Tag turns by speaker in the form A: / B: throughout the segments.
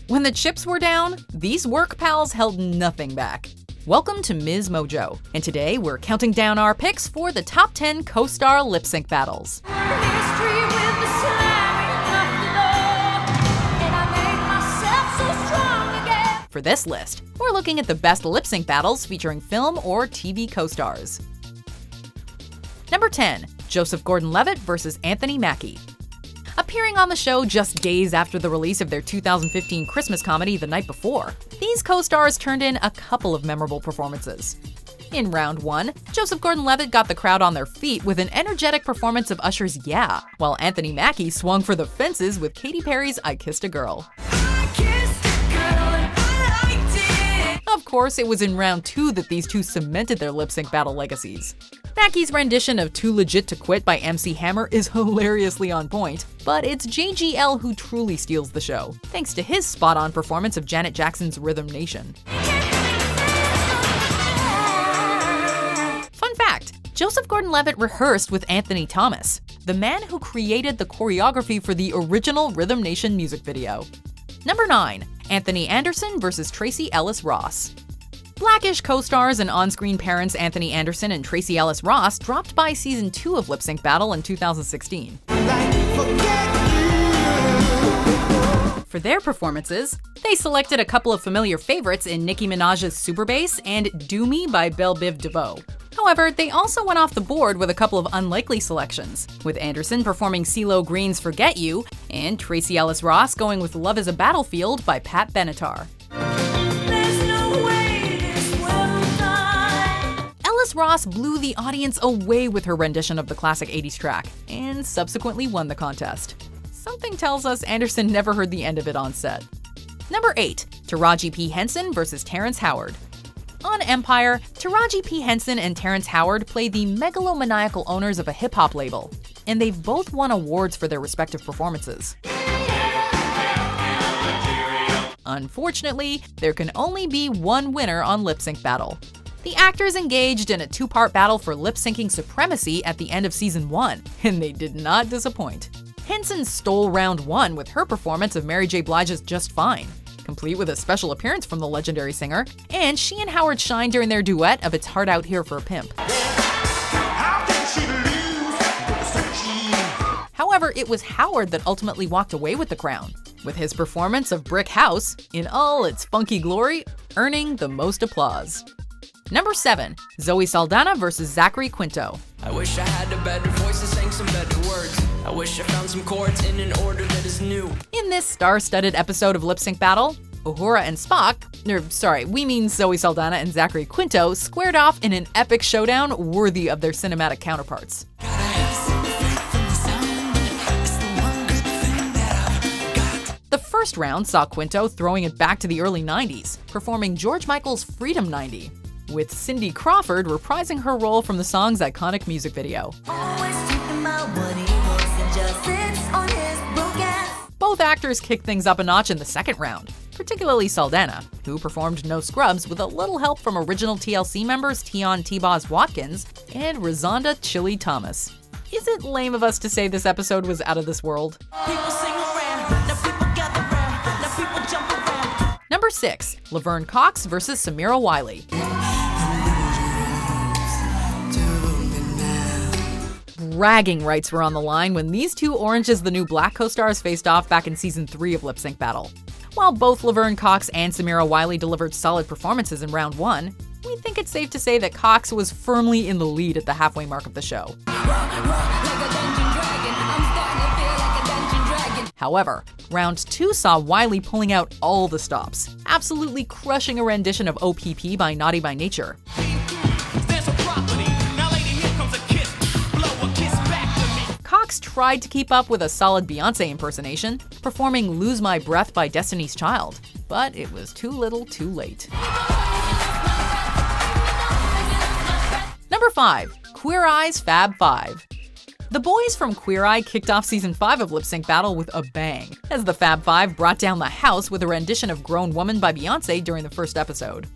A: When the chips were down, these work pals held nothing back. Welcome to MsMojo, and today we're counting down our picks for the top 10 co-star lip sync battles. For this list, we're looking at the best lip sync battles featuring film or TV co-stars. Number 10. Joseph Gordon-Levitt vs. Anthony Mackie. Appearing on the show just days after the release of their 2015 Christmas comedy The Night Before, these co-stars turned in a couple of memorable performances. In round 1, Joseph Gordon-Levitt got the crowd on their feet with an energetic performance of Usher's Yeah, while Anthony Mackie swung for the fences with Katy Perry's I Kissed a Girl. Of course, it was in round 2 that these two cemented their lip sync battle legacies. Mackie's rendition of Too Legit to Quit by MC Hammer is hilariously on point, but it's JGL who truly steals the show, thanks to his spot-on performance of Janet Jackson's Rhythm Nation. Fun fact, Joseph Gordon-Levitt rehearsed with Anthony Thomas, the man who created the choreography for the original Rhythm Nation music video. Number 9. Anthony Anderson vs. Tracee Ellis Ross. Blackish co-stars and on-screen parents Anthony Anderson and Tracee Ellis Ross dropped by season 2 of Lip Sync Battle in 2016. For their performances, they selected a couple of familiar favorites in Nicki Minaj's Super Bass and Do Me by Belle Biv DeVoe. However, they also went off the board with a couple of unlikely selections, with Anderson performing CeeLo Green's Forget You, and Tracee Ellis Ross going with Love is a Battlefield by Pat Benatar. Ellis Ross blew the audience away with her rendition of the classic 80s track, and subsequently won the contest. Something tells us Anderson never heard the end of it on set. Number 8. Taraji P. Henson vs. Terrence Howard. On Empire, Taraji P. Henson and Terrence Howard play the megalomaniacal owners of a hip-hop label, and they've both won awards for their respective performances. Unfortunately, there can only be one winner on Lip Sync Battle. The actors engaged in a 2-part battle for lip-syncing supremacy at the end of season 1, and they did not disappoint. Henson stole round 1 with her performance of Mary J. Blige's Just Fine, complete with a special appearance from the legendary singer, and she and Howard shined during their duet of It's Hard Out Here for a Pimp. However, it was Howard that ultimately walked away with the crown, with his performance of Brick House, in all its funky glory, earning the most applause. Number 7. Zoe Saldana vs. Zachary Quinto.
B: I wish I had a better voice and sang some better words. I wish I found some chords in an order that is new.
A: In this star-studded episode of Lip Sync Battle, Uhura and Spock, we mean Zoe Saldana and Zachary Quinto, squared off in an epic showdown worthy of their cinematic counterparts. The first round saw Quinto throwing it back to the early 90s, performing George Michael's Freedom 90, with Cindy Crawford reprising her role from the song's iconic music video. Both actors kicked things up a notch in the second round, particularly Saldana, who performed No Scrubs with a little help from original TLC members Tion T-Boz Watkins and Razonda Chili Thomas. Is it lame of us to say this episode was out of this world? Number 6. Laverne Cox vs. Samira Wiley. Bragging rights were on the line when these two Orange is the New Black co-stars faced off back in season 3 of Lip Sync Battle. While both Laverne Cox and Samira Wiley delivered solid performances in round 1, we think it's safe to say that Cox was firmly in the lead at the halfway mark of the show. However, round 2 saw Wylie pulling out all the stops, absolutely crushing a rendition of OPP by Naughty by Nature. Cox tried to keep up with a solid Beyoncé impersonation, performing Lose My Breath by Destiny's Child, but it was too little too late. Number 5. Queer Eye's Fab Five. The boys from Queer Eye kicked off season 5 of Lip Sync Battle with a bang, as the Fab Five brought down the house with a rendition of Grown Woman by Beyoncé during the first episode.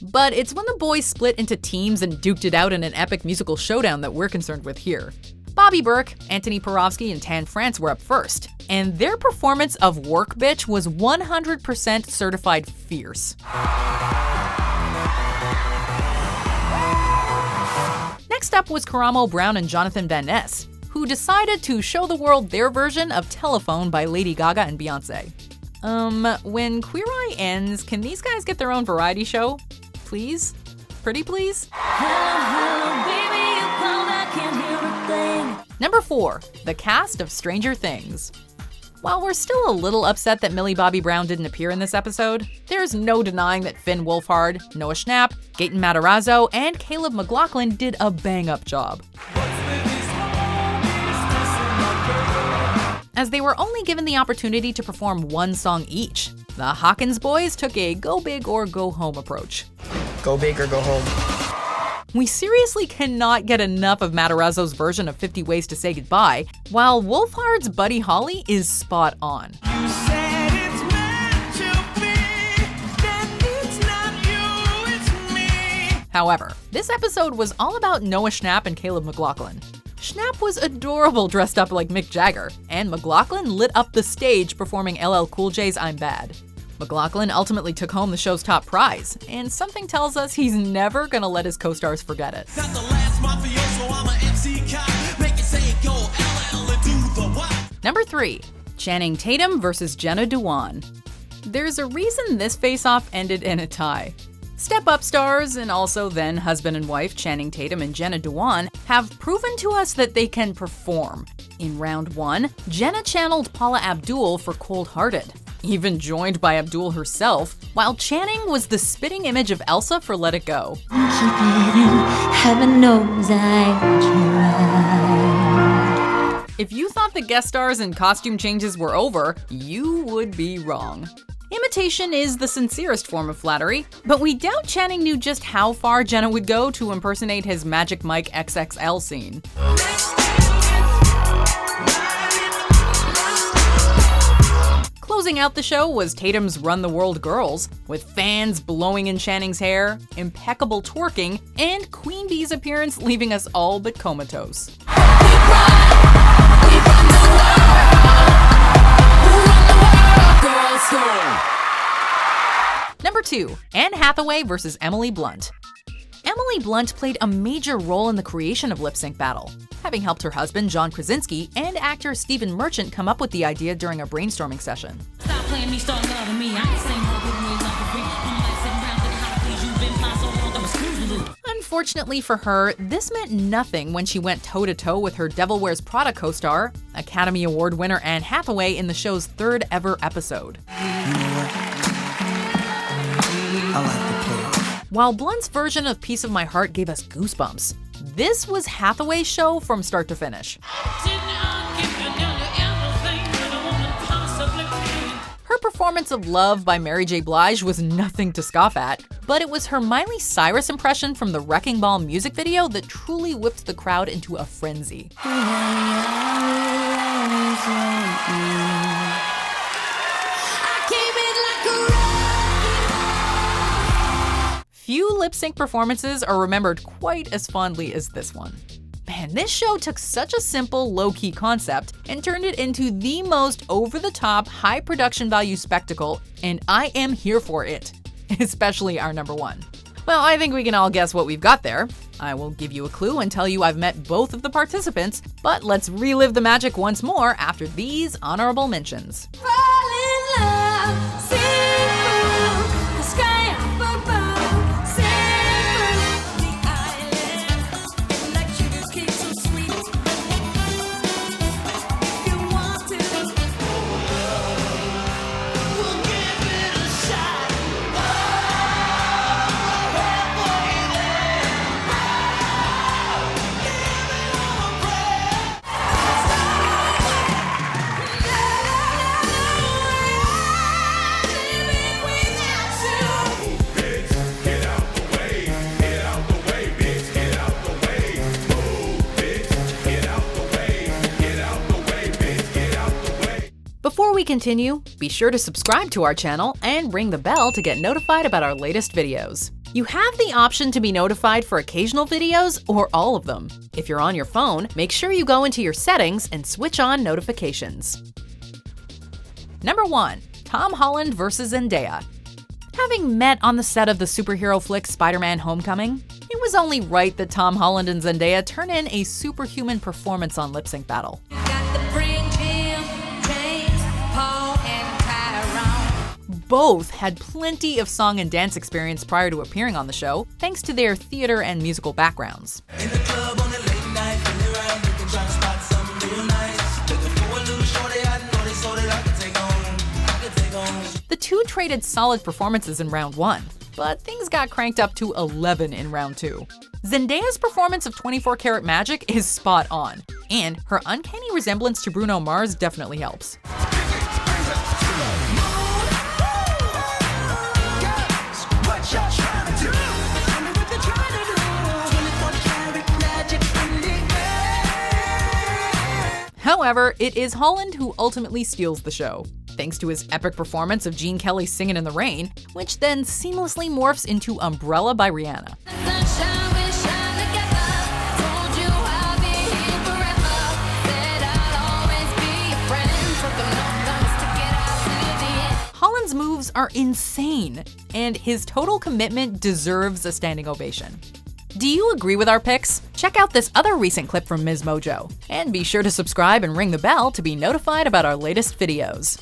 A: But it's when the boys split into teams and duked it out in an epic musical showdown that we're concerned with here. Bobby Burke, Anthony Porowski, and Tan France were up first, and their performance of Work Bitch was 100% certified fierce. Next up was Karamo Brown and Jonathan Van Ness, who decided to show the world their version of Telephone by Lady Gaga and Beyonce. When Queer Eye ends, can these guys get their own variety show? Please? Pretty please? Number 4, the cast of Stranger Things. While we're still a little upset that Millie Bobby Brown didn't appear in this episode, there's no denying that Finn Wolfhard, Noah Schnapp, Gaten Matarazzo, and Caleb McLaughlin did a bang-up job. As they were only given the opportunity to perform one song each, the Hawkins boys took a go big or go home approach.
C: Go big or go home.
A: We seriously cannot get enough of Matarazzo's version of 50 Ways to Say Goodbye, while Wolfhard's Buddy Holly is spot on.
D: You said it's meant to be, then it's not you, it's me.
A: However, this episode was all about Noah Schnapp and Caleb McLaughlin. Schnapp was adorable dressed up like Mick Jagger, and McLaughlin lit up the stage performing LL Cool J's I'm Bad. McLaughlin ultimately took home the show's top prize, and something tells us he's never gonna let his co-stars forget it.
D: Not the last mafioso, I'm a MC cop. Make it say go LL and do the what?
A: Number 3, Channing Tatum versus Jenna Dewan. There's a reason this face-off ended in a tie. Step Up stars and also then husband and wife Channing Tatum and Jenna Dewan have proven to us that they can perform. In round 1, Jenna channeled Paula Abdul for Cold Hearted, even joined by Abdul herself, while Channing was the spitting image of Elsa for Let It Go.
E: Keep it in, heaven knows I tried.
A: If you thought the guest stars and costume changes were over, you would be wrong. Imitation is the sincerest form of flattery, but we doubt Channing knew just how far Jenna would go to impersonate his Magic Mike XXL scene. Closing out the show was Tatum's Run the World Girls, with fans blowing in Channing's hair, impeccable twerking, and Queen Bee's appearance leaving us all but comatose. Number 2, Anne Hathaway versus Emily Blunt. Emily Blunt played a major role in the creation of Lip Sync Battle, having helped her husband John Krasinski and actor Stephen Merchant come up with the idea during a brainstorming session.
E: Stop playing me, start loving me. I ain't saying no good news, not for free. I'm like sitting around thinking how to please you. Been flying so long, I'm a screw.
A: Unfortunately for her, this meant nothing when she went toe-to-toe with her Devil Wears Prada co-star, Academy Award winner Anne Hathaway, in the show's 3rd ever episode.
C: I like the play.
A: While Blunt's version of Piece of My Heart gave us goosebumps, this was Hathaway's show from start to finish. Her performance of Love by Mary J. Blige was nothing to scoff at, but it was her Miley Cyrus impression from the Wrecking Ball music video that truly whipped the crowd into a frenzy. Few lip sync performances are remembered quite as fondly as this one. Man, this show took such a simple, low-key concept and turned it into the most over-the-top, high production value spectacle, and I am here for it. Especially our number 1. Well, I think we can all guess what we've got there. I will give you a clue and tell you I've met both of the participants, but let's relive the magic once more after these honorable mentions. Before we continue, be sure to subscribe to our channel and ring the bell to get notified about our latest videos. You have the option to be notified for occasional videos or all of them. If you're on your phone, make sure you go into your settings and switch on notifications. Number 1. Tom Holland vs. Zendaya. Having met on the set of the superhero flick Spider-Man: Homecoming, it was only right that Tom Holland and Zendaya turn in a superhuman performance on Lip Sync Battle. Both had plenty of song and dance experience prior to appearing on the show, thanks to their theater and musical backgrounds. The two traded solid performances in round 1, but things got cranked up to 11 in round 2. Zendaya's performance of 24 Karat Magic is spot on, and her uncanny resemblance to Bruno Mars definitely helps. However, it is Holland who ultimately steals the show, thanks to his epic performance of Gene Kelly's Singin' in the Rain, which then seamlessly morphs into Umbrella by Rihanna. Holland's moves are insane, and his total commitment deserves a standing ovation. Do you agree with our picks? Check out this other recent clip from MsMojo, and be sure to subscribe and ring the bell to be notified about our latest videos.